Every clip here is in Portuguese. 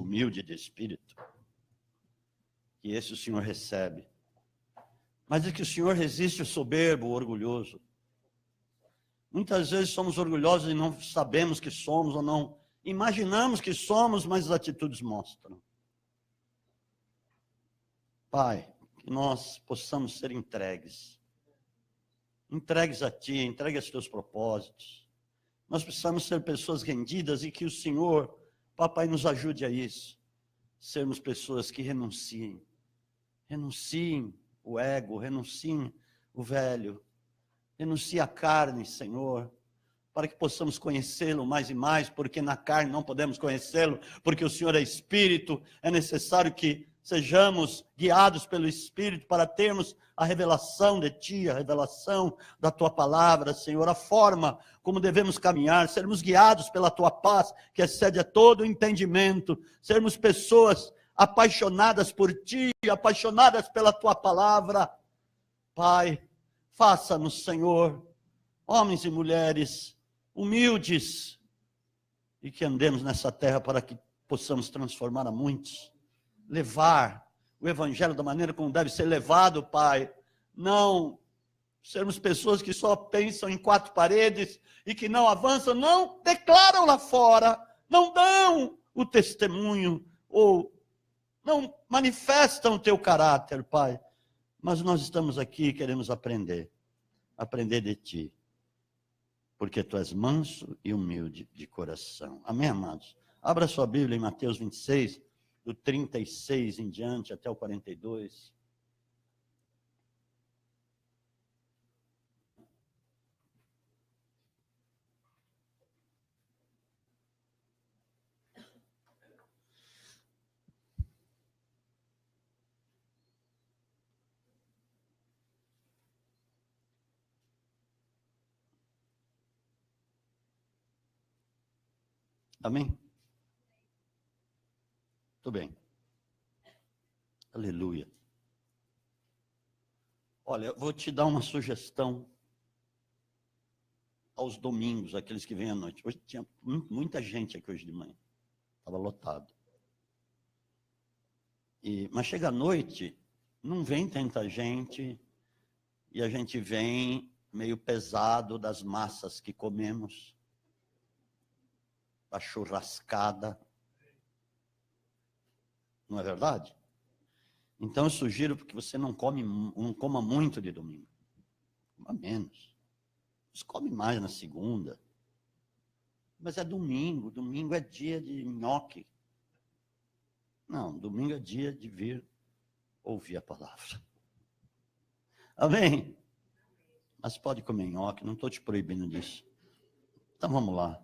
humilde de espírito, que esse o Senhor recebe. Mas é que o Senhor resiste o soberbo, o orgulhoso. Muitas vezes somos orgulhosos e não sabemos que somos ou não imaginamos que somos, mas as atitudes mostram. Pai, que nós possamos ser entregues a Ti, entregues aos Teus propósitos. Nós precisamos ser pessoas rendidas e que o Senhor, Papai, nos ajude a isso. Sermos pessoas que renunciem o ego, renunciem o velho, renuncie a carne, Senhor, para que possamos conhecê-lo mais e mais, porque na carne não podemos conhecê-lo, porque o Senhor é Espírito, é necessário que sejamos guiados pelo Espírito para termos a revelação de Ti, a revelação da Tua palavra, Senhor, a forma como devemos caminhar, sermos guiados pela Tua paz, que excede a todo o entendimento, sermos pessoas apaixonadas por Ti, apaixonadas pela Tua palavra. Pai, faça-nos, Senhor, homens e mulheres humildes, e que andemos nessa terra para que possamos transformar a muitos, levar o Evangelho da maneira como deve ser levado, Pai, não sermos pessoas que só pensam em quatro paredes e que não avançam, não declaram lá fora, não dão o testemunho, ou não manifestam o Teu caráter, Pai, mas nós estamos aqui e queremos aprender de Ti, porque Tu és manso e humilde de coração. Amém, amados? Abra sua Bíblia em Mateus 26, do 36 em diante até o 42. Amém? Muito bem. Aleluia. Olha, eu vou te dar uma sugestão aos domingos, aqueles que vêm à noite. Hoje tinha muita gente aqui hoje de manhã. Estava lotado. Mas chega à noite, não vem tanta gente, e a gente vem meio pesado das massas que comemos, da churrascada. Não é verdade? Então eu sugiro que você não coma muito de domingo. Coma menos. Você come mais na segunda. Mas é domingo. Domingo é dia de nhoque. Não, domingo é dia de vir ouvir a palavra. Amém? Mas pode comer nhoque, não estou te proibindo disso. Então vamos lá.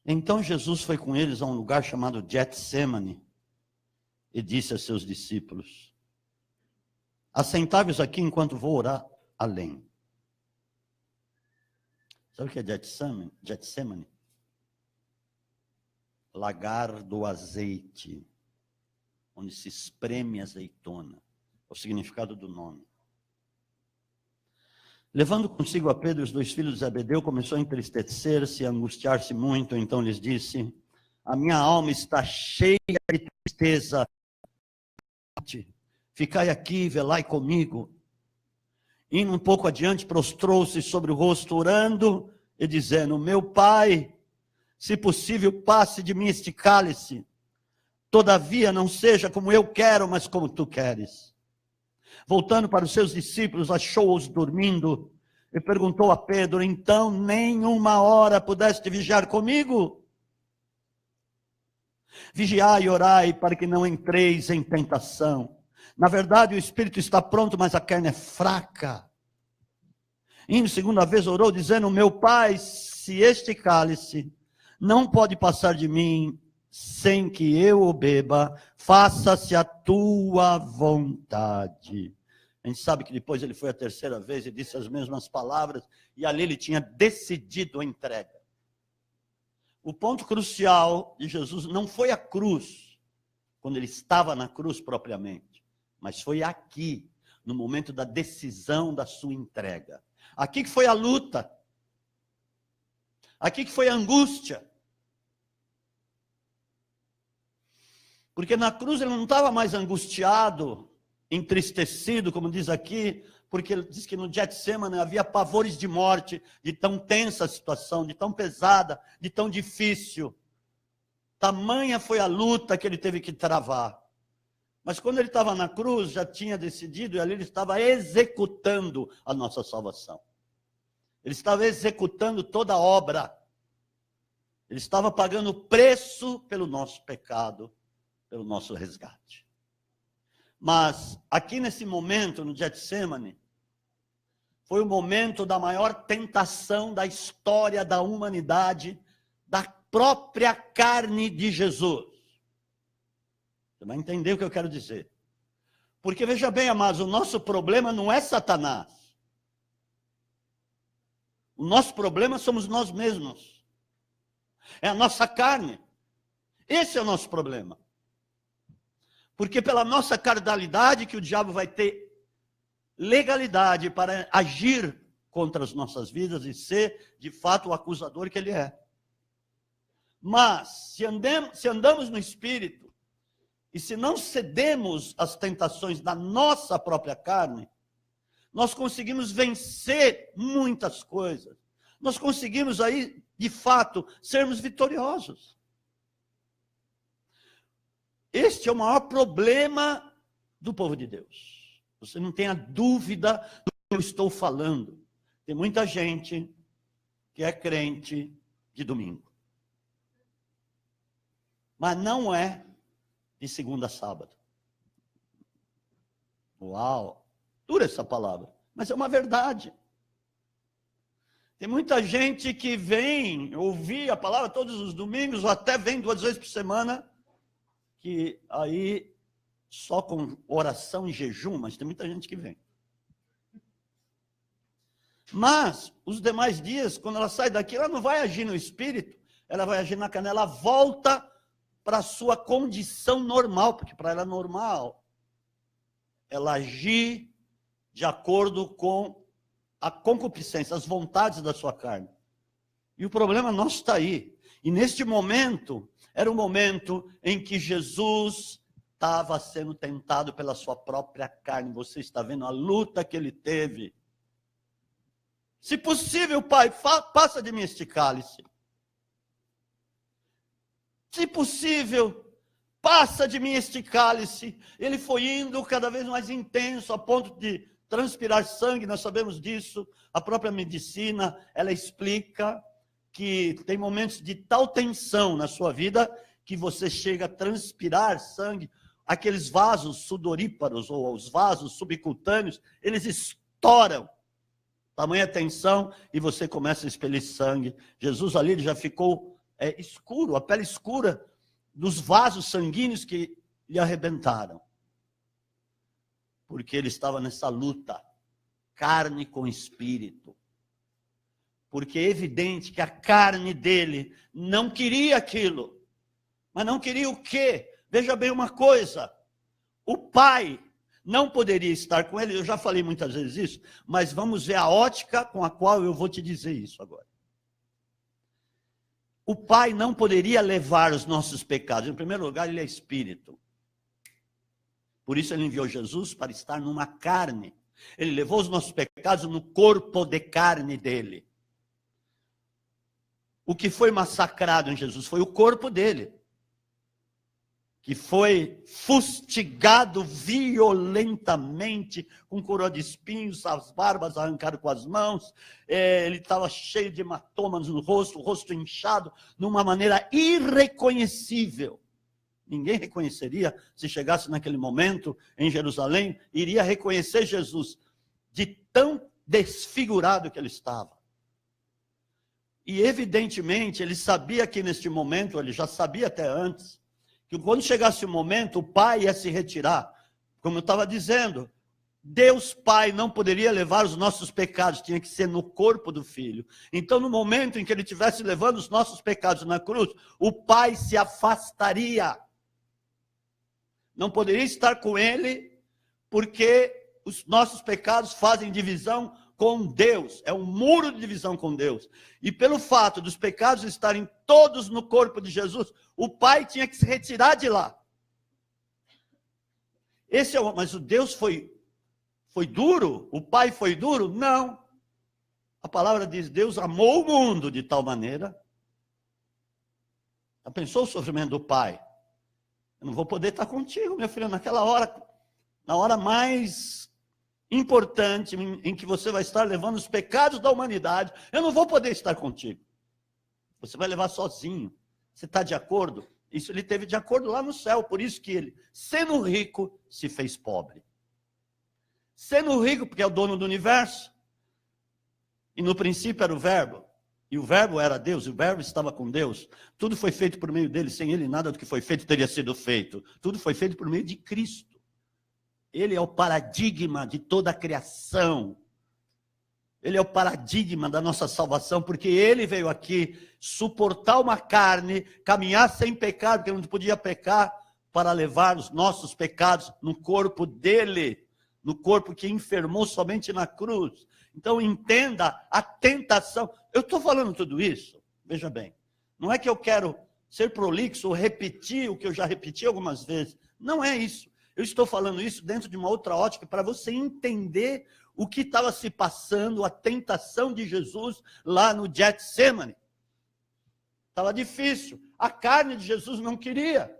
Então Jesus foi com eles a um lugar chamado Getsemane e disse a seus discípulos: assentai-vos aqui enquanto vou orar além. Sabe o que é Getsemane? Lagar do azeite, onde se espreme azeitona. É o significado do nome. Levando consigo a Pedro e os dois filhos de Zebedeu, começou a entristecer-se, a angustiar-se muito. Então lhes disse: a minha alma está cheia de tristeza. Ficai aqui, velai comigo. Indo um pouco adiante, prostrou-se sobre o rosto, orando e dizendo: meu Pai, se possível, passe de mim este cálice. Todavia, não seja como eu quero, mas como Tu queres. Voltando para os seus discípulos, achou-os dormindo e perguntou a Pedro: então nem uma hora pudeste vigiar comigo? Vigiai e orai para que não entreis em tentação. Na verdade, o espírito está pronto, mas a carne é fraca. Indo segunda vez orou, dizendo: meu Pai, se este cálice não pode passar de mim sem que eu o beba, faça-se a Tua vontade. A gente sabe que depois ele foi a terceira vez e disse as mesmas palavras, e ali ele tinha decidido a entrega. O ponto crucial de Jesus não foi a cruz, quando ele estava na cruz propriamente, mas foi aqui, no momento da decisão da sua entrega. Aqui que foi a luta, aqui que foi a angústia. Porque na cruz ele não estava mais angustiado, entristecido, como diz aqui, porque ele diz que no Getsemane havia pavores de morte, de tão tensa a situação, de tão pesada, de tão difícil. Tamanha foi a luta que ele teve que travar. Mas quando ele estava na cruz, já tinha decidido, e ali ele estava executando a nossa salvação. Ele estava executando toda a obra. Ele estava pagando o preço pelo nosso pecado, pelo nosso resgate. Mas aqui nesse momento, no Getsemane, foi o momento da maior tentação da história da humanidade, da própria carne de Jesus. Você vai entender o que eu quero dizer. Porque veja bem, amados, o nosso problema não é Satanás. O nosso problema somos nós mesmos. É a nossa carne. Esse é o nosso problema. Porque pela nossa carnalidade que o diabo vai ter legalidade para agir contra as nossas vidas e ser, de fato, o acusador que ele é. Mas, se andamos no Espírito, e se não cedemos às tentações da nossa própria carne, nós conseguimos vencer muitas coisas. Nós conseguimos aí, de fato, sermos vitoriosos. Este é o maior problema do povo de Deus. Você não tenha dúvida do que eu estou falando. Tem muita gente que é crente de domingo. Mas não é de segunda a sábado. Uau! Dura essa palavra, mas é uma verdade. Tem muita gente que vem ouvir a palavra todos os domingos, ou até vem 2 vezes por semana, que aí só com oração e jejum, mas tem muita gente que vem. Mas, os demais dias, quando ela sai daqui, ela não vai agir no espírito, ela vai agir na carne, ela volta para a sua condição normal, porque para ela é normal ela agir de acordo com a concupiscência, as vontades da sua carne. E o problema nosso está aí. E neste momento, era um momento em que Jesus estava sendo tentado pela sua própria carne. Você está vendo a luta que ele teve. Se possível, Pai, passa de mim este cálice. Se possível, passa de mim este cálice. Ele foi indo cada vez mais intenso, a ponto de transpirar sangue, nós sabemos disso. A própria medicina, ela explica que tem momentos de tal tensão na sua vida que você chega a transpirar sangue. Aqueles vasos sudoríparos, ou os vasos subcutâneos, eles estouram. Tamanha tensão, e você começa a expelir sangue. Jesus ali já ficou escuro, a pele escura dos vasos sanguíneos que lhe arrebentaram. Porque ele estava nessa luta, carne com espírito. Porque é evidente que a carne dele não queria aquilo. Mas não queria o quê? Veja bem uma coisa, o Pai não poderia estar com ele, eu já falei muitas vezes isso, mas vamos ver a ótica com a qual eu vou te dizer isso agora. O Pai não poderia levar os nossos pecados. Em primeiro lugar, ele é espírito. Por isso ele enviou Jesus para estar numa carne. Ele levou os nossos pecados no corpo de carne dele. O que foi massacrado em Jesus foi o corpo dele, que foi fustigado violentamente, com coroa de espinhos, as barbas arrancadas com as mãos, ele estava cheio de hematomas no rosto, o rosto inchado, de uma maneira irreconhecível. Ninguém reconheceria, se chegasse naquele momento em Jerusalém, iria reconhecer Jesus, de tão desfigurado que ele estava. E evidentemente ele sabia que neste momento, ele já sabia até antes, que quando chegasse o momento, o Pai ia se retirar. Como eu estava dizendo, Deus Pai não poderia levar os nossos pecados, tinha que ser no corpo do Filho. Então, no momento em que ele estivesse levando os nossos pecados na cruz, o Pai se afastaria. Não poderia estar com ele, porque os nossos pecados fazem divisão com Deus, é um muro de divisão com Deus. E pelo fato dos pecados estarem todos no corpo de Jesus, o Pai tinha que se retirar de lá. Mas o Deus foi duro? O Pai foi duro? Não. A palavra diz, Deus amou o mundo de tal maneira. Já pensou o sofrimento do Pai? Eu não vou poder estar contigo, meu filho, naquela hora, na hora mais importante em que você vai estar levando os pecados da humanidade, eu não vou poder estar contigo. Você vai levar sozinho. Você está de acordo? Isso ele teve de acordo lá no céu, por isso que ele, sendo rico, se fez pobre. Sendo rico, porque é o dono do universo, e no princípio era o Verbo, e o Verbo era Deus, e o Verbo estava com Deus, tudo foi feito por meio dele, sem ele nada do que foi feito teria sido feito, tudo foi feito por meio de Cristo. Ele é o paradigma de toda a criação, ele é o paradigma da nossa salvação, porque ele veio aqui suportar uma carne, caminhar sem pecado, porque não podia pecar, para levar os nossos pecados no corpo dele, no corpo que enfermou somente na cruz. Então entenda a tentação. Eu estou falando tudo isso, veja bem, não é que eu quero ser prolixo ou repetir o que eu já repeti algumas vezes, não é isso. Eu estou falando isso dentro de uma outra ótica para você entender o que estava se passando, a tentação de Jesus lá no Getsemane. Estava difícil, a carne de Jesus não queria.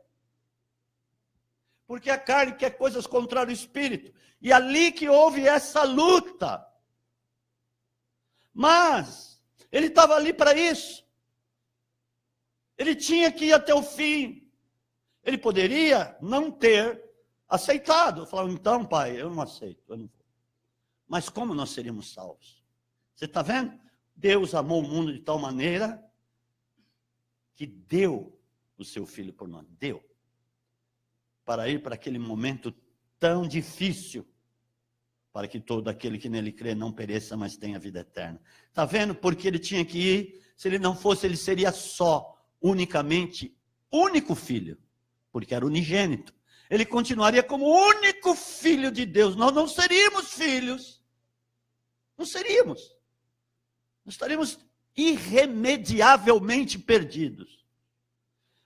Porque a carne quer coisas contra o espírito. E ali que houve essa luta. Mas ele estava ali para isso. Ele tinha que ir até o fim. Ele poderia não ter aceitado. Falar, então, pai, eu não aceito, eu não vou. Mas como nós seríamos salvos? Você está vendo? Deus amou o mundo de tal maneira que deu o seu filho por nós. Deu. Para ir para aquele momento tão difícil, para que todo aquele que nele crê não pereça, mas tenha vida eterna. Está vendo? Porque ele tinha que ir, se ele não fosse, ele seria só, unicamente, único filho, porque era unigênito. Ele continuaria como o único filho de Deus. Nós não seríamos filhos. Não seríamos. Nós estaríamos irremediavelmente perdidos.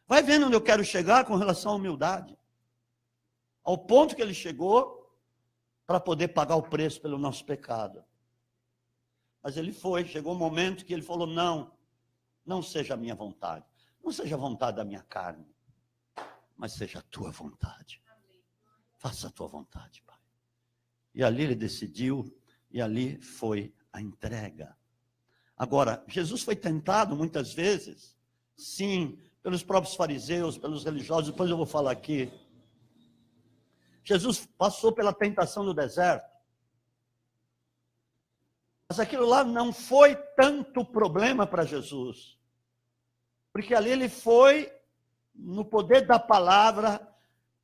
Vai vendo onde eu quero chegar com relação à humildade. Ao ponto que ele chegou para poder pagar o preço pelo nosso pecado. Mas ele chegou um momento que ele falou, não seja a minha vontade, não seja a vontade da minha carne, mas seja a tua vontade. Faça a tua vontade, Pai. E ali ele decidiu, e ali foi a entrega. Agora, Jesus foi tentado muitas vezes, sim, pelos próprios fariseus, pelos religiosos, depois eu vou falar aqui. Jesus passou pela tentação no deserto. Mas aquilo lá não foi tanto problema para Jesus. Porque ali ele foi, no poder da palavra,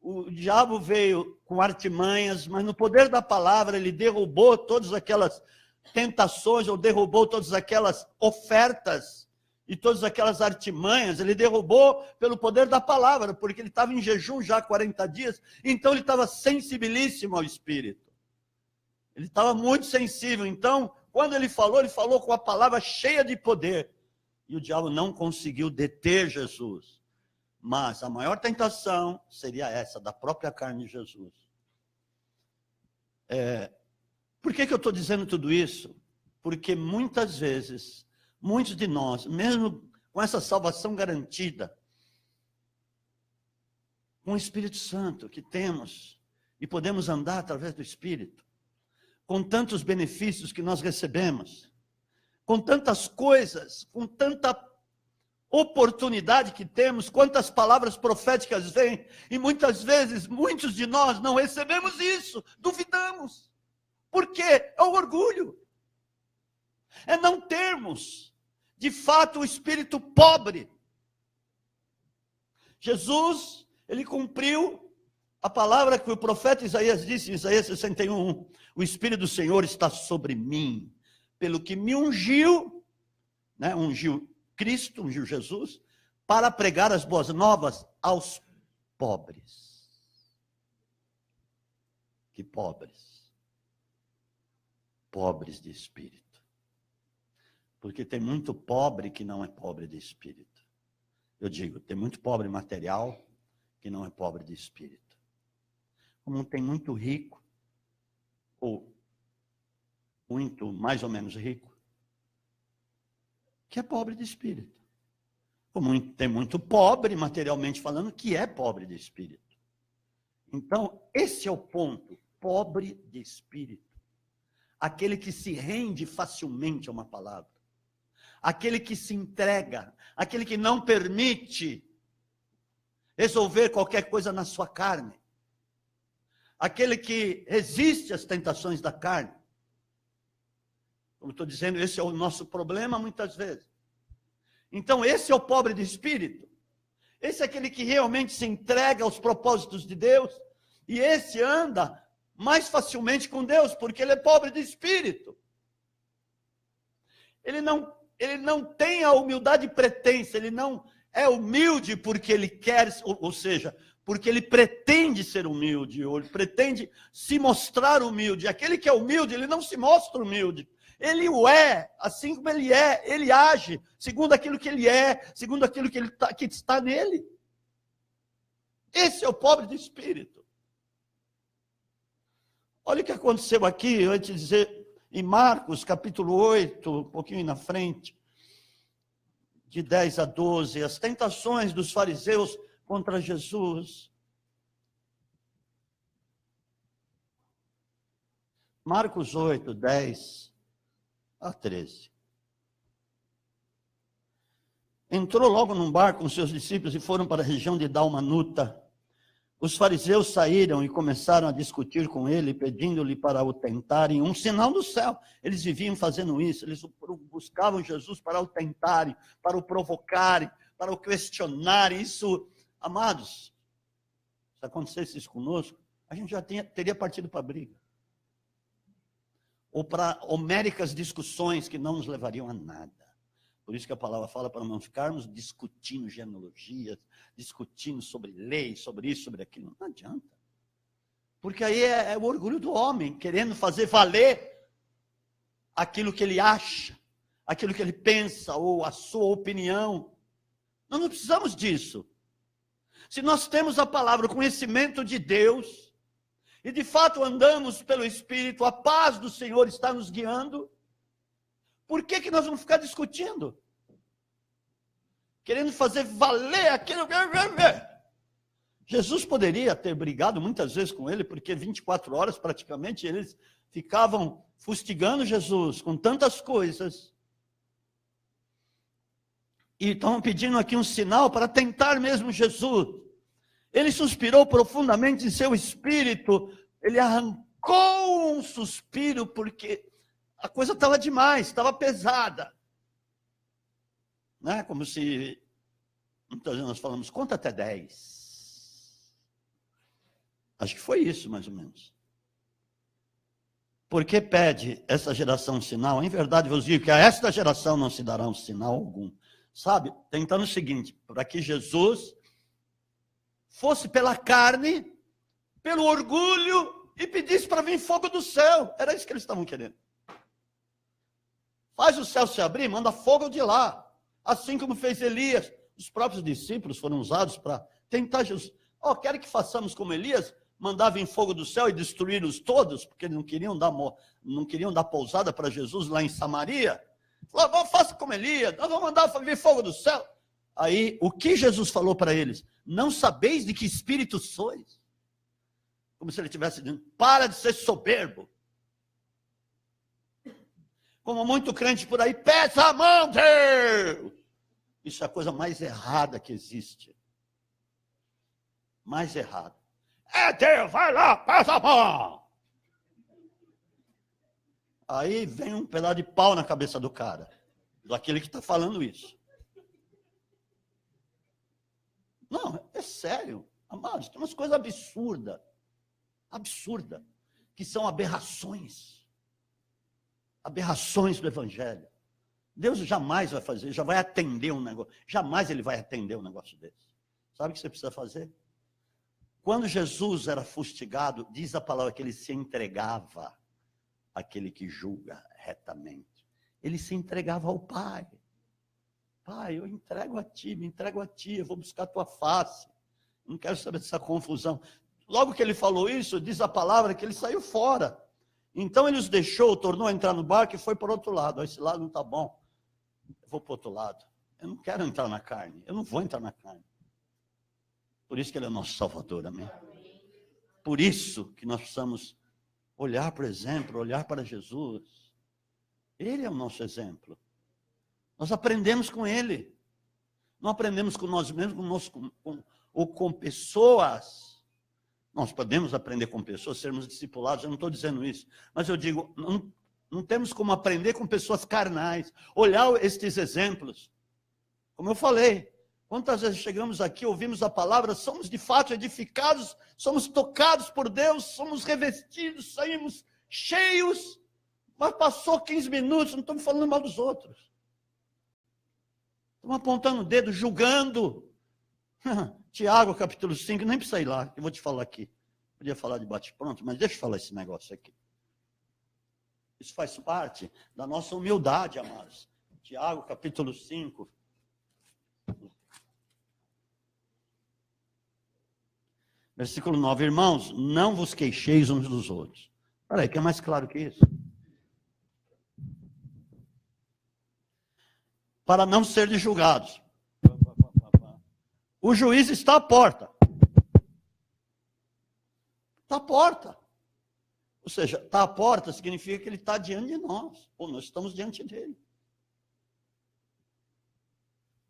o diabo veio com artimanhas, mas no poder da palavra ele derrubou todas aquelas tentações, ou derrubou todas aquelas ofertas, e todas aquelas artimanhas, ele derrubou pelo poder da palavra, porque ele estava em jejum já há 40 dias, então ele estava sensibilíssimo ao Espírito. Ele estava muito sensível, então, quando ele falou com a palavra cheia de poder, e o diabo não conseguiu deter Jesus. Mas a maior tentação seria essa, da própria carne de Jesus. Por que eu estou dizendo tudo isso? Porque muitas vezes, muitos de nós, mesmo com essa salvação garantida, com o Espírito Santo que temos, e podemos andar através do Espírito, com tantos benefícios que nós recebemos, com tantas coisas, com tanta oportunidade que temos, quantas palavras proféticas vêm, e muitas vezes, muitos de nós não recebemos isso, duvidamos. Por quê? É o orgulho. É não termos, de fato, o espírito pobre. Jesus, ele cumpriu a palavra que o profeta Isaías disse, em Isaías 61, o Espírito do Senhor está sobre mim, pelo que me ungiu, ungiu Cristo, ungiu Jesus, para pregar as boas novas aos pobres. Que pobres? Pobres de espírito. Porque tem muito pobre que não é pobre de espírito. Eu digo, tem muito pobre material que não é pobre de espírito. como tem muito rico, ou muito mais ou menos rico, que é pobre de espírito. Como tem muito pobre, materialmente falando, que é pobre de espírito. Então, esse é o ponto, pobre de espírito. Aquele que se rende facilmente a uma palavra. Aquele que se entrega, aquele que não permite resolver qualquer coisa na sua carne. Aquele que resiste às tentações da carne. Como estou dizendo, esse é o nosso problema muitas vezes. Então, esse é o pobre de espírito. Esse é aquele que realmente se entrega aos propósitos de Deus. E esse anda mais facilmente com Deus, porque ele é pobre de espírito. Ele não tem a humildade pretensa, ele não é humilde porque ele quer, ou seja, porque ele pretende ser humilde, ou ele pretende se mostrar humilde. Aquele que é humilde, ele não se mostra humilde. Ele o é, assim como ele é, ele age segundo aquilo que ele é, segundo aquilo que está nele. Esse é o pobre de espírito. Olha o que aconteceu aqui, eu ia te dizer, em Marcos, capítulo 8, um pouquinho na frente, de 10 a 12, as tentações dos fariseus contra Jesus. Marcos 8, 10 a 13. Entrou logo num barco com seus discípulos e foram para a região de Dalmanuta. Os fariseus saíram e começaram a discutir com ele, pedindo-lhe para o tentarem um sinal do céu. Eles viviam fazendo isso, eles buscavam Jesus para o tentarem, para o provocarem, para o questionarem. Isso, amados, se acontecesse isso conosco, a gente já teria partido para a briga. Ou para homéricas discussões que não nos levariam a nada. Por isso que a palavra fala para não ficarmos discutindo genealogias, discutindo sobre leis, sobre isso, sobre aquilo. Não adianta. Porque aí é o orgulho do homem, querendo fazer valer aquilo que ele acha, aquilo que ele pensa, ou a sua opinião. Nós não precisamos disso. Se nós temos a palavra, o conhecimento de Deus, e de fato andamos pelo Espírito, a paz do Senhor está nos guiando, por que nós vamos ficar discutindo? Querendo fazer valer aquilo. Jesus poderia ter brigado muitas vezes com ele, porque 24 horas praticamente eles ficavam fustigando Jesus com tantas coisas. E estavam pedindo aqui um sinal para tentar mesmo Jesus. Ele suspirou profundamente em seu espírito, ele arrancou um suspiro, porque a coisa estava demais, estava pesada. Né? Como se, muitas vezes nós falamos, conta até 10. Acho que foi isso, mais ou menos. Por que pede essa geração um sinal? Em verdade, vos digo que a esta geração não se dará um sinal algum. Sabe, tentando o seguinte, para que Jesus fosse pela carne, pelo orgulho, e pedisse para vir fogo do céu. Era isso que eles estavam querendo. Faz o céu se abrir, manda fogo de lá. Assim como fez Elias. Os próprios discípulos foram usados para tentar Jesus. Querem que façamos como Elias? Mandar vir fogo do céu e destruí-los todos, porque eles não queriam dar pousada para Jesus lá em Samaria. Falaram, faça como Elias, nós vamos mandar vir fogo do céu. Aí, o que Jesus falou para eles? Não sabeis de que espírito sois? Como se ele estivesse dizendo, para de ser soberbo. Como muito crente por aí, pesa a mão, Deus! Isso é a coisa mais errada que existe. Mais errada. Deus, vai lá, pesa a mão! Aí vem um pedaço de pau na cabeça do cara, daquele que está falando isso. Não, é sério. Amados, tem umas coisas absurdas, que são aberrações do Evangelho. Deus jamais vai fazer, já vai atender um negócio, jamais ele vai atender um negócio desse. Sabe o que você precisa fazer? Quando Jesus era fustigado, diz a palavra que ele se entregava àquele que julga retamente. Ele se entregava ao Pai. Pai, eu entrego a Ti, me entrego a Ti, eu vou buscar a Tua face. Não quero saber dessa confusão. logo que ele falou isso, diz a palavra que ele saiu fora. Então ele os deixou, tornou a entrar no barco e foi para o outro lado. Esse lado não está bom, eu vou para o outro lado. Eu não quero entrar na carne, eu não vou entrar na carne. Por isso que ele é o nosso Salvador, amém? Por isso que nós precisamos olhar para o exemplo, olhar para Jesus. Ele é o nosso exemplo. Nós aprendemos com ele. Não aprendemos com nós mesmos, ou com pessoas. Nós podemos aprender com pessoas, sermos discipulados, eu não estou dizendo isso. Mas eu digo, não temos como aprender com pessoas carnais. Olhar estes exemplos. Como eu falei, quantas vezes chegamos aqui, ouvimos a palavra, somos de fato edificados, somos tocados por Deus, somos revestidos, saímos cheios, mas passou 15 minutos, não estamos falando mal dos outros. Estamos apontando o dedo, julgando. Tiago, capítulo 5, nem precisa ir lá, eu vou te falar aqui. Podia falar de bate-pronto, mas deixa eu falar esse negócio aqui. Isso faz parte da nossa humildade, amados. Tiago, capítulo 5. Versículo 9. Irmãos, não vos queixeis uns dos outros. Olha aí, que é mais claro que isso. Para não serem julgados. O juiz está à porta. Está à porta. Ou seja, está à porta significa que ele está diante de nós. Ou nós estamos diante dele.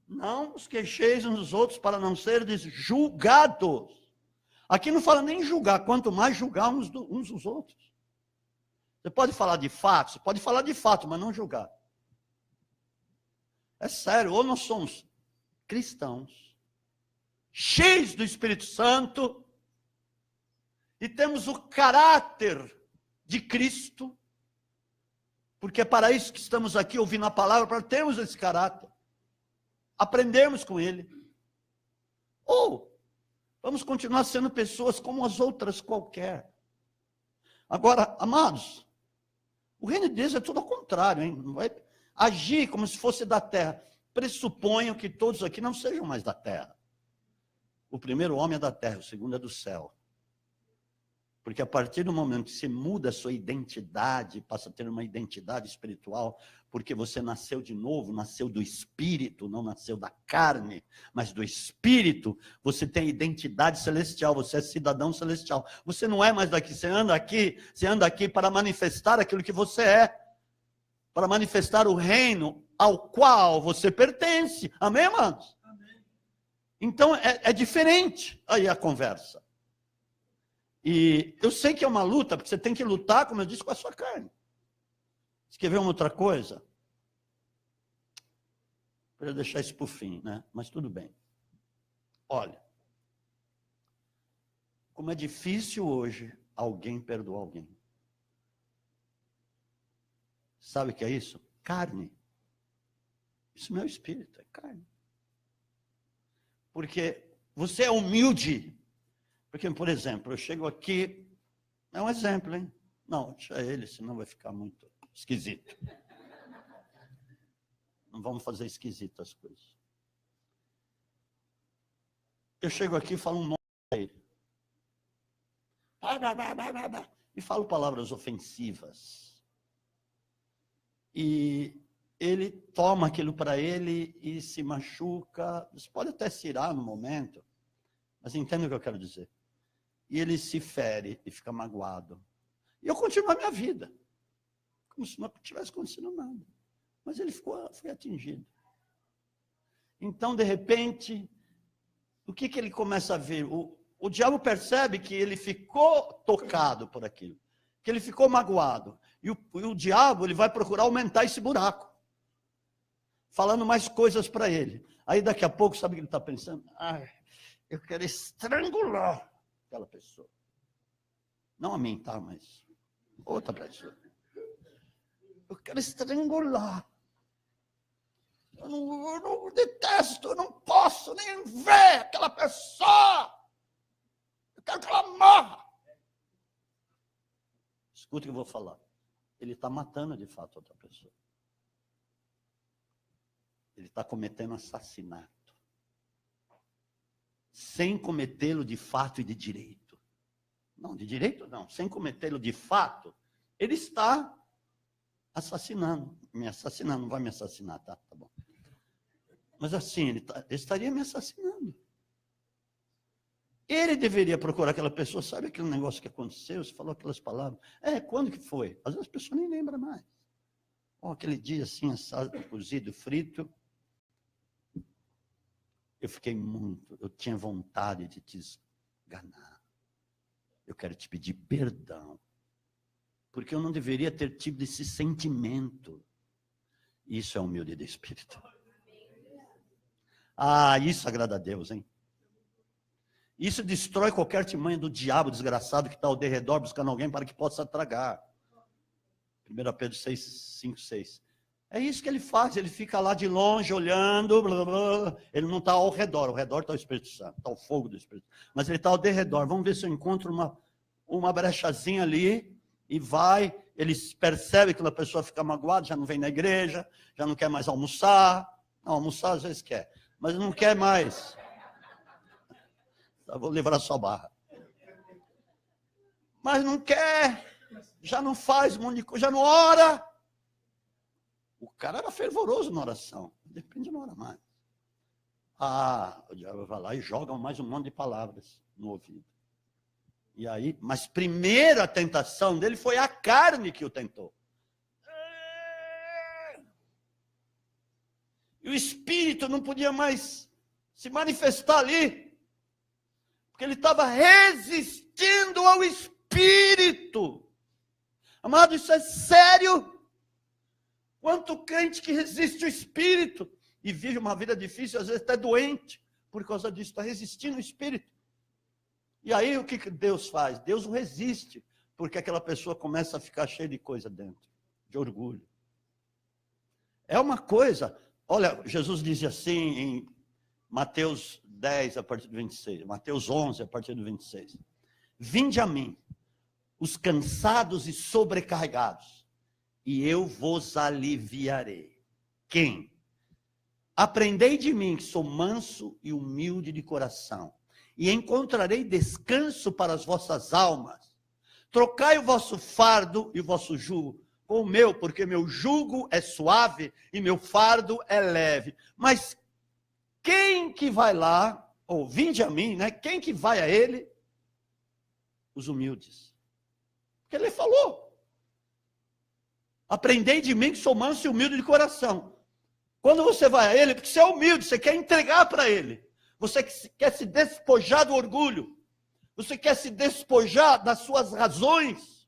Não os queixeis uns dos outros para não serem julgados. Aqui não fala nem julgar, quanto mais julgar uns dos outros. Você pode falar de fatos, pode falar de fato, mas não julgar. É sério, ou nós somos cristãos, cheios do Espírito Santo, e temos o caráter de Cristo, porque é para isso que estamos aqui ouvindo a palavra, para termos esse caráter, aprendermos com ele. Ou vamos continuar sendo pessoas como as outras qualquer. Agora, amados, o reino de Deus é tudo ao contrário, hein? Não vai agir como se fosse da terra. Pressuponho que todos aqui não sejam mais da terra. O primeiro homem é da terra, o segundo é do céu. Porque a partir do momento que você muda a sua identidade, passa a ter uma identidade espiritual, porque você nasceu de novo, nasceu do Espírito, não nasceu da carne, mas do Espírito, você tem identidade celestial, você é cidadão celestial. Você não é mais daqui, você anda aqui para manifestar aquilo que você é, para manifestar o reino ao qual você pertence. Amém, amados? Amém. Então, é diferente aí a conversa. E eu sei que é uma luta, porque você tem que lutar, como eu disse, com a sua carne. Você quer ver uma outra coisa? Para deixar isso para o fim, né? Mas tudo bem. Olha, como é difícil hoje alguém perdoar alguém. Sabe o que é isso? Carne. Isso não é o espírito, é carne. Porque você é humilde. Porque, por exemplo, eu chego aqui, é um exemplo, hein? Não, deixa ele, senão vai ficar muito esquisito. Não vamos fazer esquisito as coisas. Eu chego aqui e falo um nome para ele. E falo palavras ofensivas. E ele toma aquilo para ele e se machuca. Você pode até se irar no momento, mas entende o que eu quero dizer. E ele se fere e fica magoado. E eu continuo a minha vida, como se não tivesse acontecido nada. Mas ele foi atingido. Então, de repente, o que ele começa a ver? O diabo percebe que ele ficou tocado por aquilo, que ele ficou magoado. E o diabo ele vai procurar aumentar esse buraco, falando mais coisas para ele. Aí daqui a pouco, sabe o que ele está pensando? Eu quero estrangular aquela pessoa. Não a mim, tá? Mas outra pessoa. Eu quero estrangular. Eu não detesto, eu não posso nem ver aquela pessoa. Eu quero que ela morra. Escuta o que eu vou falar. Ele está matando de fato outra pessoa. Ele está cometendo assassinato. Sem cometê-lo de fato e de direito. Não, de direito não, sem cometê-lo de fato, ele está assassinando, me assassinando, não vai me assassinar, tá bom. Mas assim, ele estaria me assassinando. Ele deveria procurar aquela pessoa, sabe aquele negócio que aconteceu? Você falou aquelas palavras. Quando que foi? Às vezes a pessoa nem lembra mais. Aquele dia assim, assado, cozido, frito. Eu tinha vontade de te esganar. Eu quero te pedir perdão. Porque eu não deveria ter tido esse sentimento. Isso é humilde de espírito. Isso agrada a Deus, hein? Isso destrói qualquer artimanha do diabo desgraçado que está ao derredor buscando alguém para que possa tragar. 1 Pedro 6, 5, 6. É isso que ele faz, ele fica lá de longe olhando, blá, blá, blá. Ele não está ao redor está o Espírito Santo, está o fogo do Espírito Santo. Mas ele está ao derredor. Vamos ver se eu encontro uma brechazinha ali e vai. Ele percebe que a pessoa fica magoada, já não vem na igreja, já não quer mais almoçar. Não, almoçar às vezes quer, mas não quer mais. Eu vou livrar a sua barra. Mas não quer, já não faz um monte de coisa, já não ora. O cara era fervoroso na oração, depende, não ora mais. O diabo vai lá e joga mais um monte de palavras no ouvido. E aí, mas primeiro a tentação dele foi a carne que o tentou. E o espírito não podia mais se manifestar ali. Porque ele estava resistindo ao espírito. Amado, isso é sério. Quanto crente que resiste ao espírito e vive uma vida difícil, às vezes até doente, por causa disso, está resistindo ao espírito. E aí o que Deus faz? Deus o resiste, porque aquela pessoa começa a ficar cheia de coisa dentro, de orgulho. É uma coisa, olha, Jesus dizia assim em Mateus 10, a partir do 26, Mateus 11, a partir do 26. Vinde a mim, os cansados e sobrecarregados, e eu vos aliviarei. Quem? Aprendei de mim, que sou manso e humilde de coração, e encontrarei descanso para as vossas almas. Trocai o vosso fardo e o vosso jugo com o meu, porque meu jugo é suave e meu fardo é leve. Mas quem que vai lá, ou vinde a mim, né? Quem que vai a ele? Os humildes. Porque ele falou. Aprendei de mim que sou manso e humilde de coração. Quando você vai a ele, porque você é humilde, você quer entregar para ele. Você quer se despojar do orgulho. Você quer se despojar das suas razões.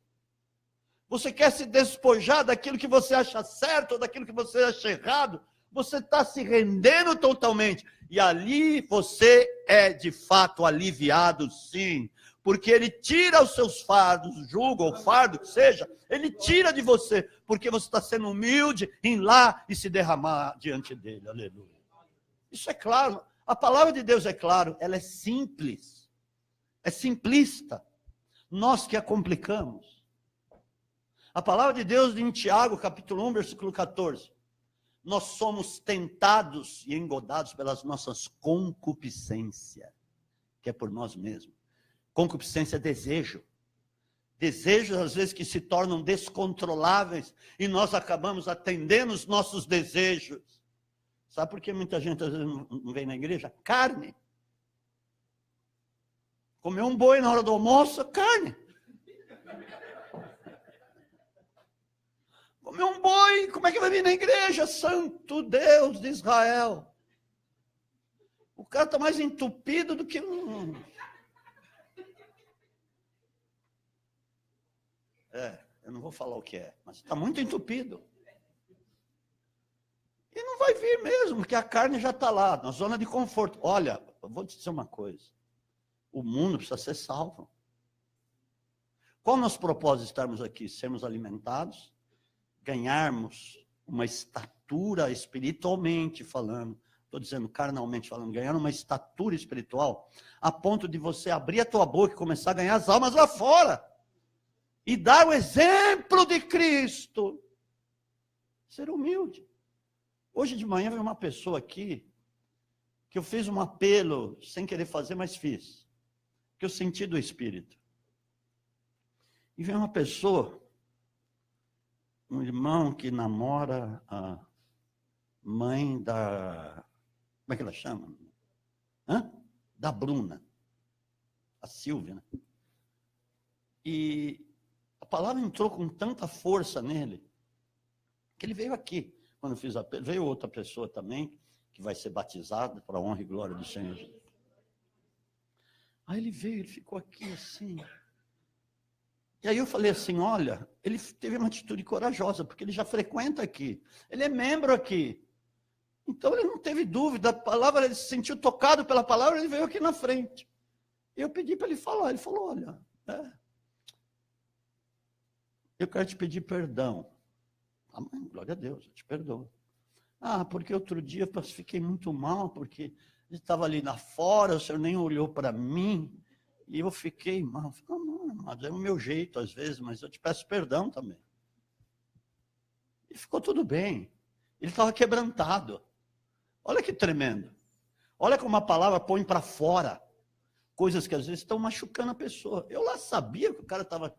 Você quer se despojar daquilo que você acha certo ou daquilo que você acha errado. Você está se rendendo totalmente. E ali você é de fato aliviado, sim. Porque ele tira os seus fardos, o jugo ou fardo que seja, ele tira de você. Porque você está sendo humilde em ir lá e se derramar diante dele. Aleluia. Isso é claro. A palavra de Deus é claro. Ela é simples. É simplista. Nós que a complicamos. A palavra de Deus em Tiago, capítulo 1, versículo 14. Nós somos tentados e engodados pelas nossas concupiscências, que é por nós mesmos. Concupiscência é desejo. Desejos, às vezes, que se tornam descontroláveis e nós acabamos atendendo os nossos desejos. Sabe por que muita gente, às vezes, não vem na igreja? Carne. Comer um boi na hora do almoço, carne. Comer um boi, como é que vai vir na igreja? Santo Deus de Israel. O cara está mais entupido do que um... eu não vou falar o que é, mas está muito entupido. E não vai vir mesmo, porque a carne já está lá, na zona de conforto. Olha, eu vou te dizer uma coisa. O mundo precisa ser salvo. Qual é o nosso propósito de estarmos aqui? Sermos alimentados, ganharmos uma estatura espiritualmente falando, estou dizendo carnalmente falando, ganhar uma estatura espiritual, a ponto de você abrir a tua boca e começar a ganhar as almas lá fora. E dar o exemplo de Cristo. Ser humilde. Hoje de manhã veio uma pessoa aqui, que eu fiz um apelo, sem querer fazer, mas fiz. Que eu senti do Espírito. E vem uma pessoa, um irmão que namora a mãe da... Como é que ela chama? Da Bruna. A Silvia, né? E a palavra entrou com tanta força nele, que ele veio aqui. Quando eu fiz a... Veio outra pessoa também, que vai ser batizada para a honra e glória do Senhor. Aí ele veio, ele ficou aqui assim. E aí eu falei assim, olha, ele teve uma atitude corajosa, porque ele já frequenta aqui. Ele é membro aqui. Então ele não teve dúvida, a palavra, ele se sentiu tocado pela palavra, ele veio aqui na frente. Eu pedi para ele falar, ele falou, olha, eu quero te pedir perdão. Amém, glória a Deus, eu te perdoo. Porque outro dia eu fiquei muito mal, porque ele estava ali lá fora, o senhor nem olhou para mim, e eu fiquei mal. Mas é o meu jeito às vezes, mas eu te peço perdão também. E ficou tudo bem. Ele estava quebrantado. Olha que tremendo. Olha como a palavra põe para fora coisas que às vezes estão machucando a pessoa. Eu lá sabia que o cara estava...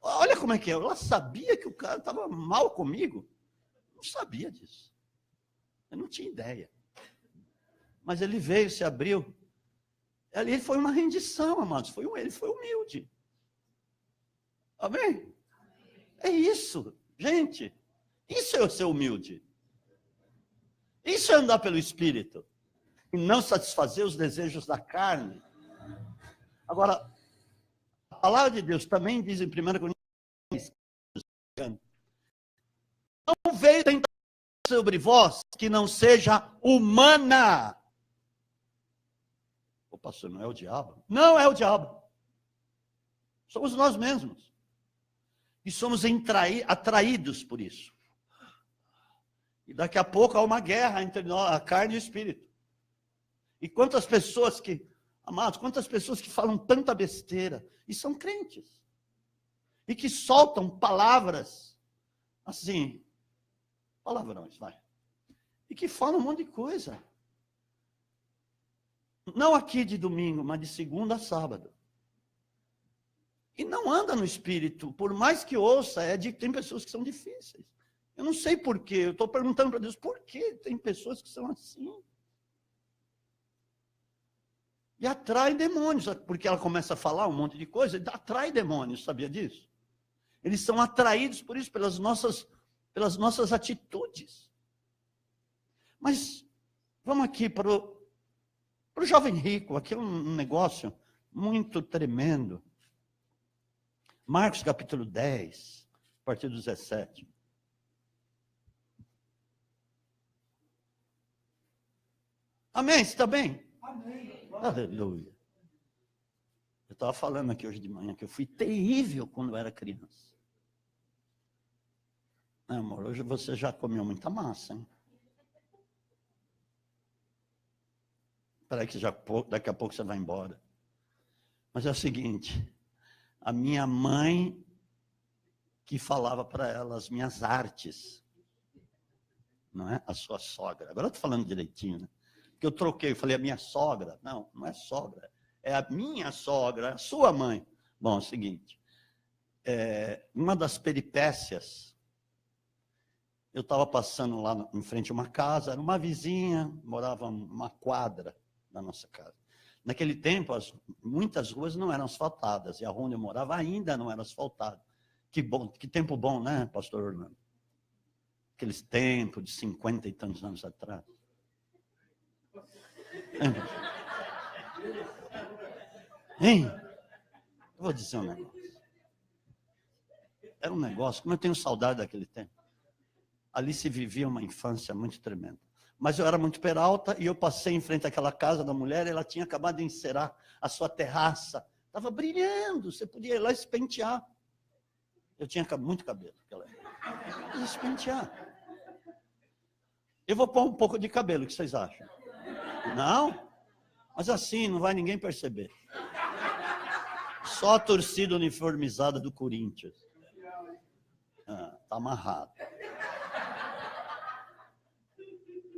Olha como é que é. Eu lá sabia que o cara estava mal comigo. Não sabia disso. Eu não tinha ideia. Mas ele veio, se abriu. Ali foi uma rendição, amados. Ele foi humilde. Amém? É isso. Gente, isso é ser humilde. Isso é andar pelo Espírito. E não satisfazer os desejos da carne. Agora, a palavra de Deus também diz em 1 Coríntios, não veio tentar sobre vós que não seja humana. O pastor, não é o diabo? Não é o diabo. Somos nós mesmos. E somos atraídos por isso. E daqui a pouco há uma guerra entre nós, a carne e o espírito. E quantas pessoas que, amados, quantas pessoas que falam tanta besteira e são crentes. E que soltam palavras, assim, palavrões, vai. E que falam um monte de coisa. Não aqui de domingo, mas de segunda a sábado. E não anda no espírito, por mais que ouça, tem pessoas que são difíceis. Eu não sei por quê, eu estou perguntando para Deus, por que tem pessoas que são assim? E atrai demônios, porque ela começa a falar um monte de coisa, e atrai demônios, sabia disso? Eles são atraídos por isso, pelas nossas atitudes. Mas vamos aqui para o jovem rico, aqui é um negócio muito tremendo. Marcos capítulo 10, a partir do 17. Amém? Você está bem? Amém. Aleluia. Eu estava falando aqui hoje de manhã que eu fui terrível quando eu era criança. Amor, hoje você já comeu muita massa, hein? Espera que daqui a pouco você vai embora. Mas é o seguinte, a minha mãe que falava para ela as minhas artes, não é? A sua sogra. Agora eu estou falando direitinho, né? Porque eu troquei, eu falei a minha sogra. Não, não é sogra. É a minha sogra, a sua mãe. Bom, é o seguinte, uma das peripécias, eu estava passando lá em frente a uma casa, era uma vizinha, morava uma quadra da nossa casa. Naquele tempo, muitas ruas não eram asfaltadas, e a rua onde eu morava ainda não era asfaltada. Que bom, que tempo bom, né, pastor Orlando? Aqueles tempos de 50 e tantos anos atrás. Hein? Eu vou dizer um negócio. Era um negócio, como eu tenho saudade daquele tempo. Ali se vivia uma infância muito tremenda. Mas eu era muito peralta e eu passei em frente àquela casa da mulher, ela tinha acabado de encerar a sua terraça. Estava brilhando, você podia ir lá e pentear. Eu tinha muito cabelo naquela época. Se pentear. Eu vou pôr um pouco de cabelo, o que vocês acham? Não? Mas assim, não vai ninguém perceber. Só a torcida uniformizada do Corinthians. Tá amarrado.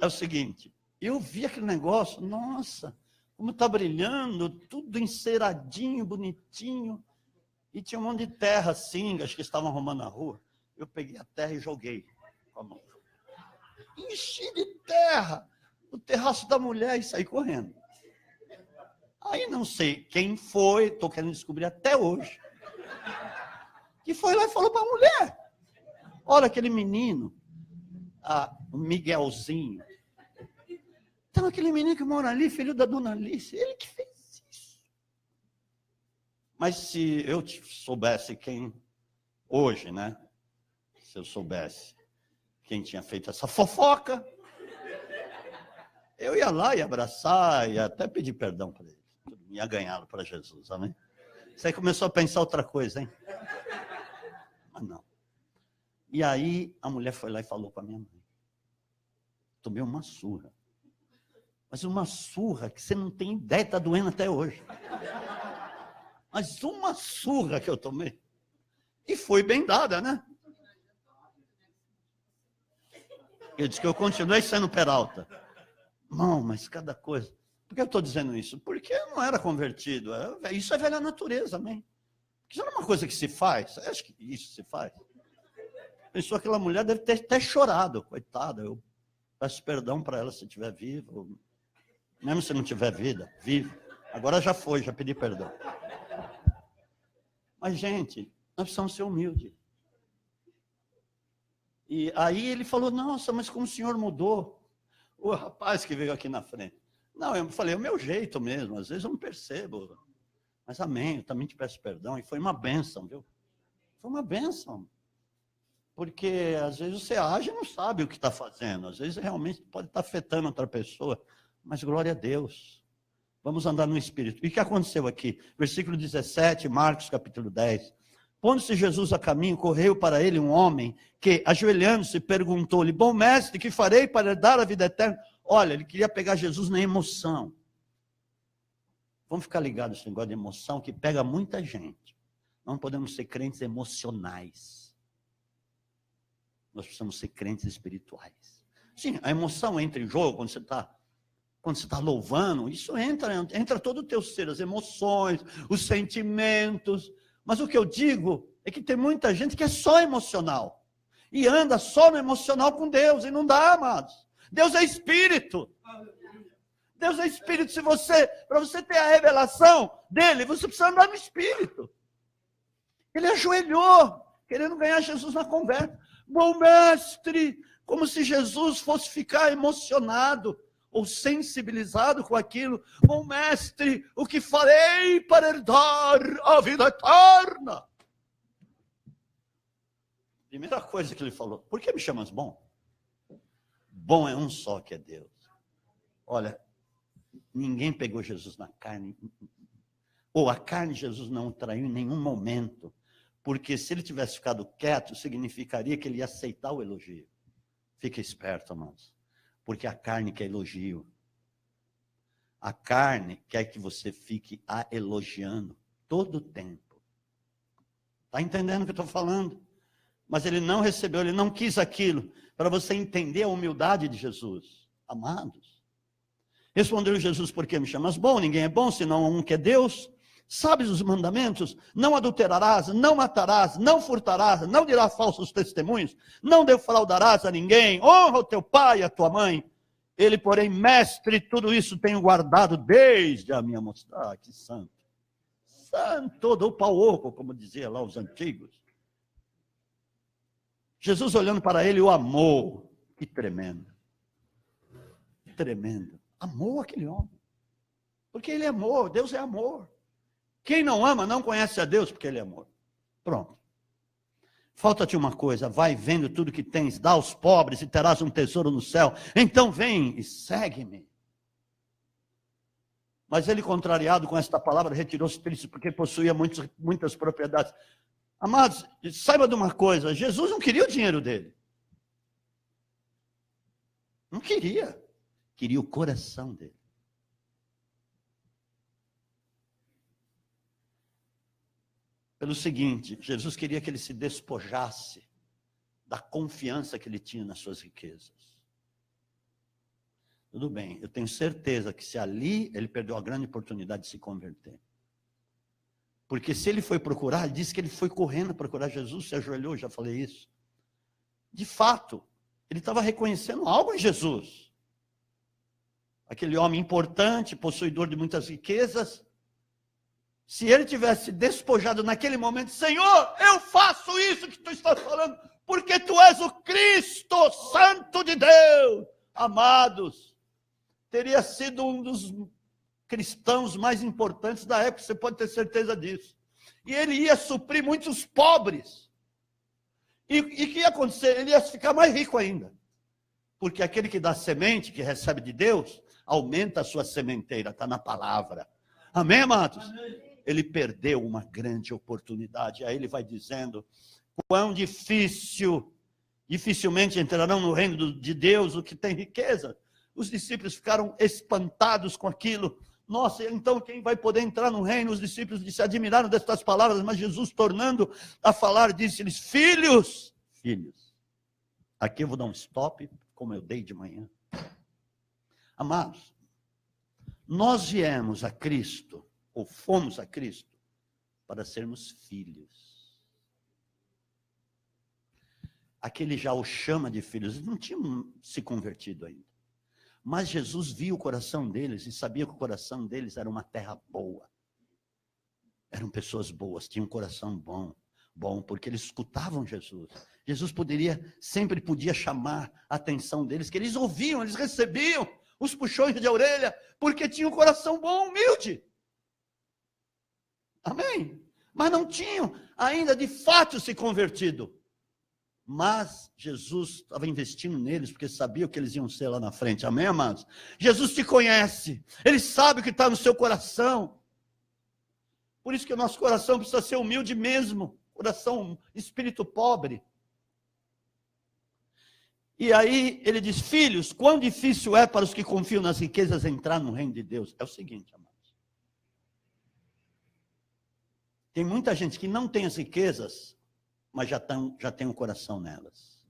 É o seguinte, eu vi aquele negócio, nossa, como está brilhando, tudo enceradinho, bonitinho. E tinha um monte de terra assim, acho que estavam arrumando a rua. Eu peguei a terra e joguei com a mão. Enchi de terra o terraço da mulher e saí correndo. Aí não sei quem foi, estou querendo descobrir até hoje, que foi lá e falou para a mulher: olha aquele menino, o Miguelzinho. Então aquele menino que mora ali, filho da dona Alice, ele que fez isso. Mas se eu soubesse quem, hoje, né? Se eu soubesse quem tinha feito essa fofoca, eu ia lá e abraçar, e até pedir perdão para ele. Ia ganhá-lo para Jesus, amém? Você começou a pensar outra coisa, hein? Ah, não. E aí a mulher foi lá e falou para minha mãe. Tomei uma surra. Mas uma surra que você não tem ideia, está doendo até hoje. Mas uma surra que eu tomei. E foi bem dada, né? Eu disse que eu continuei sendo Peralta. Não, mas cada coisa. Por que eu estou dizendo isso? Porque eu não era convertido. Isso é velha natureza, amém? Isso não é uma coisa que se faz. Acho que isso se faz. Pensou que aquela mulher deve ter até chorado, coitada. Eu peço perdão para ela se estiver viva. Mesmo se não tiver vida, vive. Agora já foi, já pedi perdão. Mas, gente, nós precisamos ser humildes. E aí ele falou: nossa, mas como o senhor mudou? O rapaz que veio aqui na frente. Não, eu falei, é o meu jeito mesmo, às vezes eu não percebo. Mas amém, eu também te peço perdão. E foi uma bênção, viu? Foi uma bênção. Porque às vezes você age e não sabe o que está fazendo. Às vezes realmente pode estar afetando outra pessoa. Mas glória a Deus. Vamos andar no Espírito. E o que aconteceu aqui? Versículo 17, Marcos capítulo 10. Pondo-se Jesus a caminho, correu para ele um homem que, ajoelhando-se, perguntou-lhe: bom mestre, que farei para herdar a vida eterna? Olha, ele queria pegar Jesus na emoção. Vamos ficar ligados nesse negócio de emoção que pega muita gente. Não podemos ser crentes emocionais. Nós precisamos ser crentes espirituais. Sim, a emoção entra em jogo quando você está louvando, isso entra todo o teu ser, as emoções, os sentimentos. Mas o que eu digo é que tem muita gente que é só emocional. E anda só no emocional com Deus, e não dá, amados. Deus é Espírito. Deus é Espírito. Para você ter a revelação dele, você precisa andar no Espírito. Ele ajoelhou, querendo ganhar Jesus na conversa. Bom mestre, como se Jesus fosse ficar emocionado ou sensibilizado com aquilo. Bom mestre, o que farei para herdar a vida eterna? Primeira coisa que ele falou: por que me chamas bom? Bom é um só, que é Deus. Olha, ninguém pegou Jesus na carne, ou a carne de Jesus não o traiu em nenhum momento, porque se ele tivesse ficado quieto, significaria que ele ia aceitar o elogio. Fica esperto, amados, porque a carne quer elogio. A carne quer que você fique a elogiando todo o tempo. Está entendendo o que eu estou falando? Mas ele não recebeu, ele não quis aquilo, para você entender a humildade de Jesus. Amados, respondeu Jesus: por que me chamas bom? Ninguém é bom, senão um que é Deus. Sabes os mandamentos? Não adulterarás, não matarás, não furtarás, não dirás falsos testemunhos, não defraudarás a ninguém, honra o teu pai e a tua mãe. Ele, porém, mestre, tudo isso tenho guardado desde a minha mocidade. Ah, que santo. Santo do pau oco, como dizia lá os antigos. Jesus, olhando para ele, o amou. Que tremendo. Que tremendo. Amou aquele homem. Porque ele é amor, Deus é amor. Quem não ama não conhece a Deus, porque ele é amor. Pronto. Falta-te uma coisa: vai vendo tudo que tens, dá aos pobres e terás um tesouro no céu. Então vem e segue-me. Mas ele, contrariado com esta palavra, retirou-se triste, porque possuía muitas propriedades. Amados, saiba de uma coisa: Jesus não queria o dinheiro dele. Não queria. Queria o coração dele. Pelo seguinte, Jesus queria que ele se despojasse da confiança que ele tinha nas suas riquezas. Tudo bem, eu tenho certeza que se ali ele perdeu a grande oportunidade de se converter. Porque se ele foi procurar, ele disse que ele foi correndo procurar Jesus, se ajoelhou, já falei isso. De fato, ele estava reconhecendo algo em Jesus. Aquele homem importante, possuidor de muitas riquezas, se ele tivesse despojado naquele momento, Senhor, eu faço isso que tu estás falando, porque tu és o Cristo, Santo de Deus. Amados, teria sido um dos cristãos mais importantes da época, você pode ter certeza disso. E ele ia suprir muitos pobres. E o que ia acontecer? Ele ia ficar mais rico ainda. Porque aquele que dá semente, que recebe de Deus, aumenta a sua sementeira, está na palavra. Amém, amados? Amém. Ele perdeu uma grande oportunidade. Aí ele vai dizendo, quão dificilmente entrarão no reino de Deus o que tem riqueza. Os discípulos ficaram espantados com aquilo. Nossa, então quem vai poder entrar no reino? Os discípulos se admiraram destas palavras, mas Jesus, tornando a falar, disse-lhes, filhos, aqui eu vou dar um stop, como eu dei de manhã. Amados, nós viemos a Cristo, ou fomos a Cristo, para sermos filhos. Aquele já o chama de filhos, eles não tinham se convertido ainda. Mas Jesus viu o coração deles e sabia que o coração deles era uma terra boa. Eram pessoas boas, tinham um coração bom, porque eles escutavam Jesus. Jesus sempre podia chamar a atenção deles, que eles ouviam, eles recebiam os puxões de orelha, porque tinham um coração bom, humilde. Amém? Mas não tinham ainda de fato se convertido. Mas Jesus estava investindo neles, porque sabia o que eles iam ser lá na frente. Amém, amados? Jesus te conhece. Ele sabe o que está no seu coração. Por isso que o nosso coração precisa ser humilde mesmo. Coração, espírito pobre. E aí ele diz, filhos, quão difícil é para os que confiam nas riquezas entrar no reino de Deus. É o seguinte, amados. Tem muita gente que não tem as riquezas, mas já tem o coração nelas.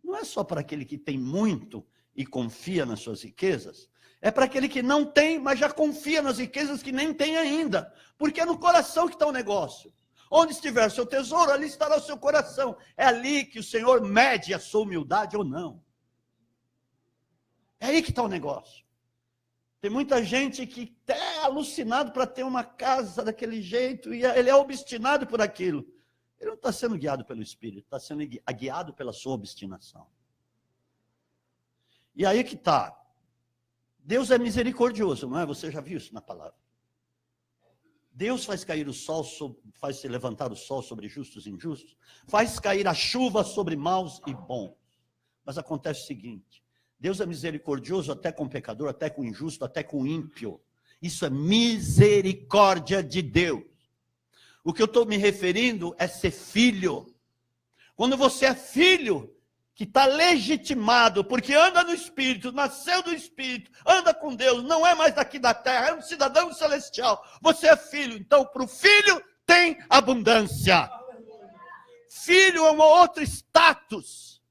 Não é só para aquele que tem muito e confia nas suas riquezas, é para aquele que não tem, mas já confia nas riquezas que nem tem ainda, porque é no coração que está o negócio. Onde estiver seu tesouro, ali estará o seu coração. É ali que o Senhor mede a sua humildade ou não. É aí que está o negócio. Tem muita gente que é alucinado para ter uma casa daquele jeito, e ele é obstinado por aquilo. Ele não está sendo guiado pelo Espírito, está sendo guiado pela sua obstinação. E aí que está. Deus é misericordioso, não é? Você já viu isso na palavra. Deus faz cair o sol, faz se levantar o sol sobre justos e injustos, faz cair a chuva sobre maus e bons. Mas acontece o seguinte, Deus é misericordioso até com o pecador, até com o injusto, até com o ímpio. Isso é misericórdia de Deus. O que eu estou me referindo é ser filho. Quando você é filho, que está legitimado, porque anda no Espírito, nasceu do Espírito, anda com Deus, não é mais daqui da terra, é um cidadão celestial. Você é filho, então para o filho tem abundância. Filho é um outro status.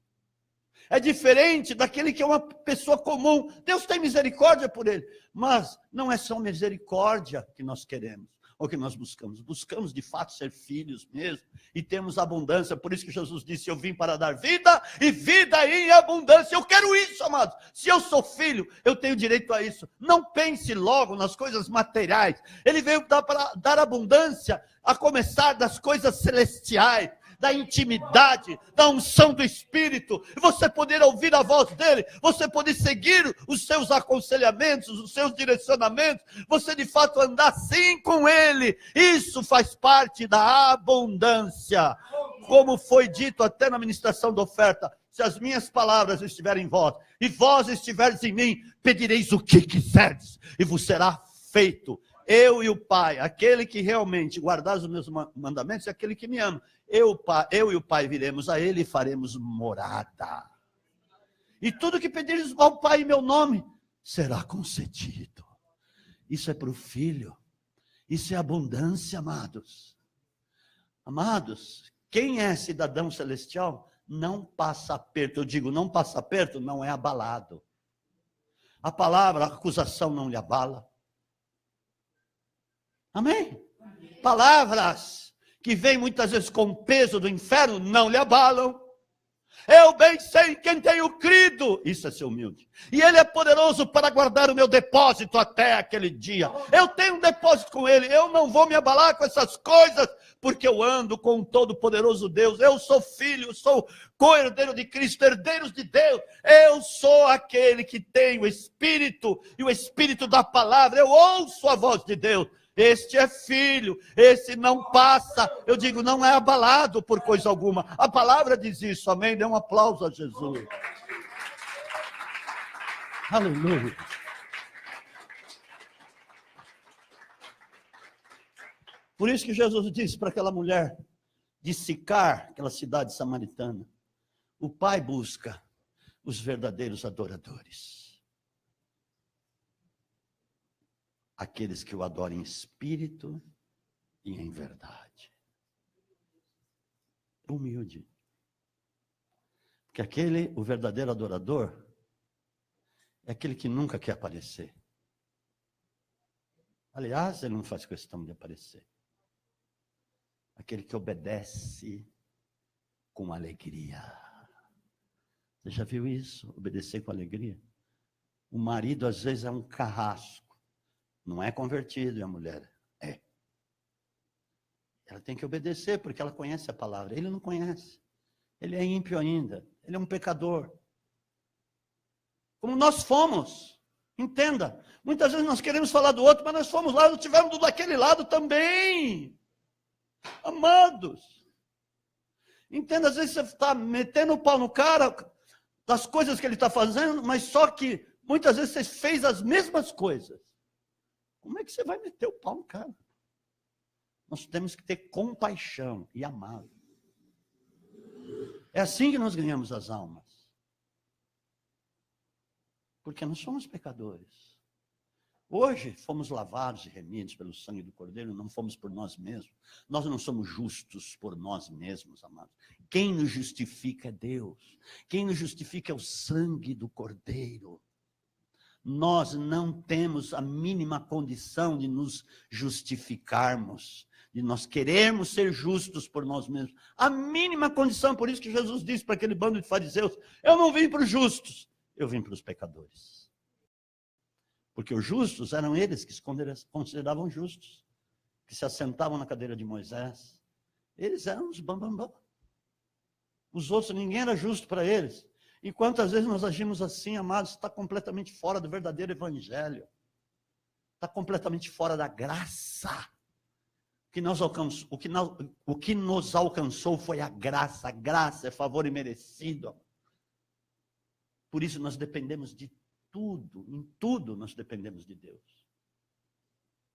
É diferente daquele que é uma pessoa comum. Deus tem misericórdia por ele. Mas não é só misericórdia que nós queremos, ou que nós buscamos. Buscamos de fato ser filhos mesmo, e temos abundância. Por isso que Jesus disse, eu vim para dar vida, e vida em abundância. Eu quero isso, amados. Se eu sou filho, eu tenho direito a isso. Não pense logo nas coisas materiais. Ele veio para dar abundância, a começar das coisas celestiais, da intimidade, da unção do Espírito, e você poder ouvir a voz dele, você poder seguir os seus aconselhamentos, os seus direcionamentos, você de fato andar sim com ele. Isso faz parte da abundância. Como foi dito até na ministração da oferta, se as minhas palavras estiverem em vós, e vós estiveres em mim, pedireis o que quiserdes, e vos será feito. Eu e o Pai, aquele que realmente guardar os meus mandamentos, é aquele que me ama. Eu e o Pai viremos a ele e faremos morada. E tudo que pedires ao Pai em meu nome, será concedido. Isso é para o Filho. Isso é abundância, amados. Amados, quem é cidadão celestial, não passa aperto. Eu digo, não passa aperto, não é abalado. A palavra, a acusação não lhe abala. Amém? Palavras que vêm muitas vezes com o peso do inferno não lhe abalam. Eu bem sei quem tenho crido. Isso é ser humilde. E Ele é poderoso para guardar o meu depósito até aquele dia. Eu tenho um depósito com Ele. Eu não vou me abalar com essas coisas, porque eu ando com o todo-poderoso Deus. Eu sou filho, sou co-herdeiro de Cristo, herdeiros de Deus. Eu sou aquele que tem o Espírito e o Espírito da palavra. Eu ouço a voz de Deus. Este é filho, esse não passa, eu digo, não é abalado por coisa alguma. A palavra diz isso, amém? Dê um aplauso a Jesus. Aleluia. Por isso que Jesus disse para aquela mulher de Sicar, aquela cidade samaritana, o Pai busca os verdadeiros adoradores. Aqueles que o adoram em espírito e em verdade. Humilde. Porque o verdadeiro adorador, é aquele que nunca quer aparecer. Aliás, ele não faz questão de aparecer. Aquele que obedece com alegria. Você já viu isso? Obedecer com alegria? O marido, às vezes, é um carrasco. Não é convertido, e a mulher é. Ela tem que obedecer, porque ela conhece a palavra. Ele não conhece. Ele é ímpio ainda. Ele é um pecador. Como nós fomos. Entenda. Muitas vezes nós queremos falar do outro, mas nós fomos lá, nós tivemos daquele lado também. Amados. Entenda, às vezes você está metendo o pau no cara das coisas que ele está fazendo, mas só que muitas vezes você fez as mesmas coisas. Como é que você vai meter o pau no cara? Nós temos que ter compaixão e amá-lo. É assim que nós ganhamos as almas. Porque nós somos pecadores. Hoje fomos lavados e remidos pelo sangue do Cordeiro, não fomos por nós mesmos. Nós não somos justos por nós mesmos, amados. Quem nos justifica é Deus. Quem nos justifica é o sangue do Cordeiro. Nós não temos a mínima condição de nos justificarmos, de nós querermos ser justos por nós mesmos. A mínima condição, por isso que Jesus disse para aquele bando de fariseus, eu não vim para os justos, eu vim para os pecadores. Porque os justos eram eles que se consideravam justos, que se assentavam na cadeira de Moisés. Eles eram os bambambam. Os outros, ninguém era justo para eles. E quantas vezes nós agimos assim, amados, está completamente fora do verdadeiro evangelho. Está completamente fora da graça. O que nos alcançou foi a graça. A graça é favor imerecido. Por isso nós dependemos de tudo. Em tudo nós dependemos de Deus.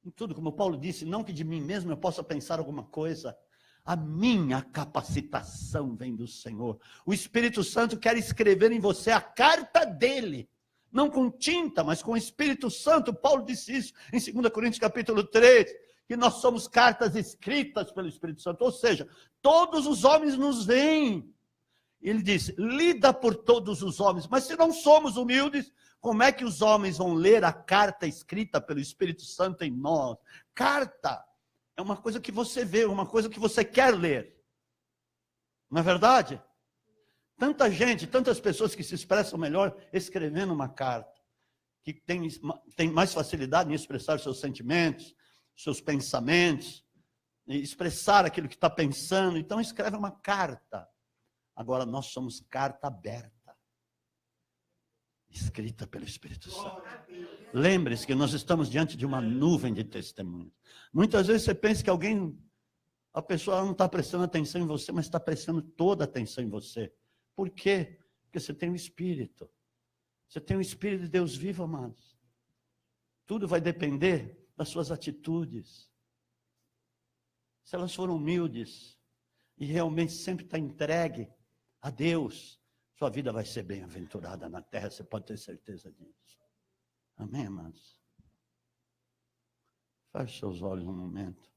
Em tudo, como Paulo disse, não que de mim mesmo eu possa pensar alguma coisa. A minha capacitação vem do Senhor. O Espírito Santo quer escrever em você a carta dele. Não com tinta, mas com o Espírito Santo. Paulo disse isso em 2 Coríntios capítulo 3, que nós somos cartas escritas pelo Espírito Santo. Ou seja, todos os homens nos veem. Ele diz, lida por todos os homens. Mas se não somos humildes, como é que os homens vão ler a carta escrita pelo Espírito Santo em nós? Carta é uma coisa que você vê, uma coisa que você quer ler. Não é verdade? Tanta gente, tantas pessoas que se expressam melhor escrevendo uma carta, que tem mais facilidade em expressar seus sentimentos, seus pensamentos, expressar aquilo que está pensando. Então escreve uma carta. Agora nós somos carta aberta, escrita pelo Espírito Santo. Lembre-se que nós estamos diante de uma nuvem de testemunhos. Muitas vezes você pensa que a pessoa não está prestando atenção em você, mas está prestando toda a atenção em você. Por quê? Porque você tem um Espírito. Você tem um Espírito de Deus vivo, amados. Tudo vai depender das suas atitudes. Se elas forem humildes e realmente sempre está entregue a Deus, sua vida vai ser bem-aventurada na terra, você pode ter certeza disso. Amém, amados? Feche seus olhos um momento.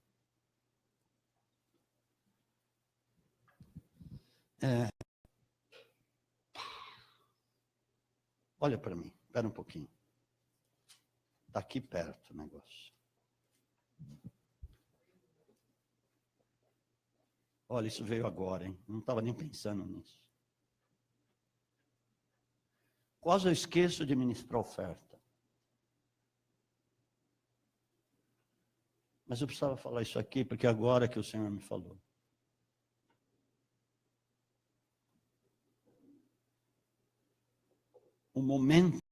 Olha para mim, espera um pouquinho. Está aqui perto o negócio. Olha, isso veio agora, hein? Não estava nem pensando nisso. Quase eu esqueço de ministrar oferta. Mas eu precisava falar isso aqui, porque agora que o Senhor me falou. O momento